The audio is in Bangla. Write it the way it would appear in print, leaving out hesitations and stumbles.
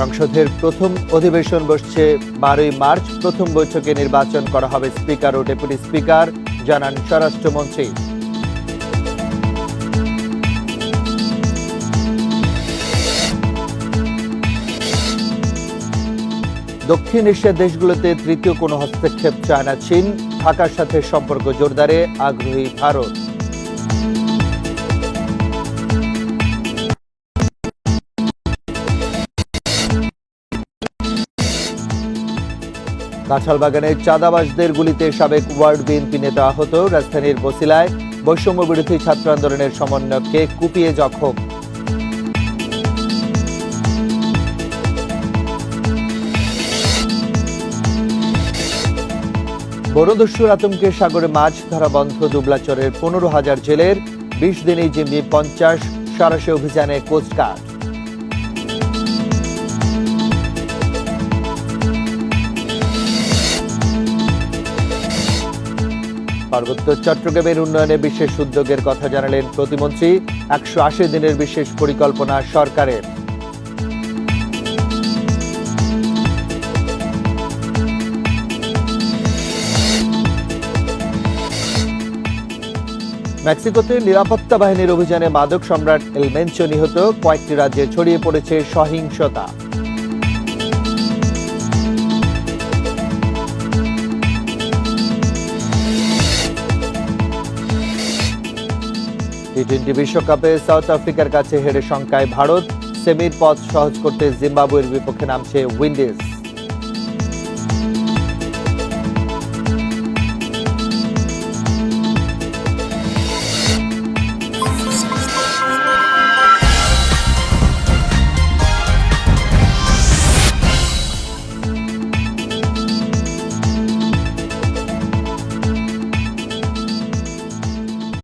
সংসদের প্রথম অধিবেশন বসছে 12ই মার্চ। প্রথম বৈঠকে নির্বাচন করা হবে স্পিকার ও ডেপুটি স্পিকার, জানান স্বরাষ্ট্রমন্ত্রী। দক্ষিণ এশিয়ার দেশগুলোতে তৃতীয় কোনো হস্তক্ষেপ চায় না চীন। ঢাকার সাথে সম্পর্ক জোরদারে আগ্রহী ভারত। কাঁঠালবাগানে চাঁদাবাজদের গুলিতে সাবেক ওয়ার্ড বিএনপি নেতা আহত। রাজধানীর বছিলায় বৈষম্য বিরোধী ছাত্র আন্দোলনের সমন্বয়ককে কুপিয়ে জখম। বনদস্যুর আতঙ্কে সাগরে মাছ ধরা বন্ধ। দুবলাচরের 15,000 জেলের 20 দিনেই জিম্মি 50। সারাশে অভিযানে কোস্টগার্ড। পার্বত্য চট্টগ্রামের উন্নয়নে বিশেষ উদ্যোগের কথা জানালেন প্রতিমন্ত্রী। 180 দিনের বিশেষ পরিকল্পনা সরকারের। মেক্সিকোতে নিরাপত্তা বাহিনীর অভিযানে মাদক সম্রাট এল মেনচো নিহত। কয়েকটি রাজ্যে ছড়িয়ে পড়েছে সহিংসতা। টি-20 বিশ্বকাপে সাউথ আফ্রিকার কাছে হেরে শঙ্কায় ভারত। সেমির পথ সহজ করতে জিম্বাবুয়ের বিপক্ষে নামছে উইন্ডিজ।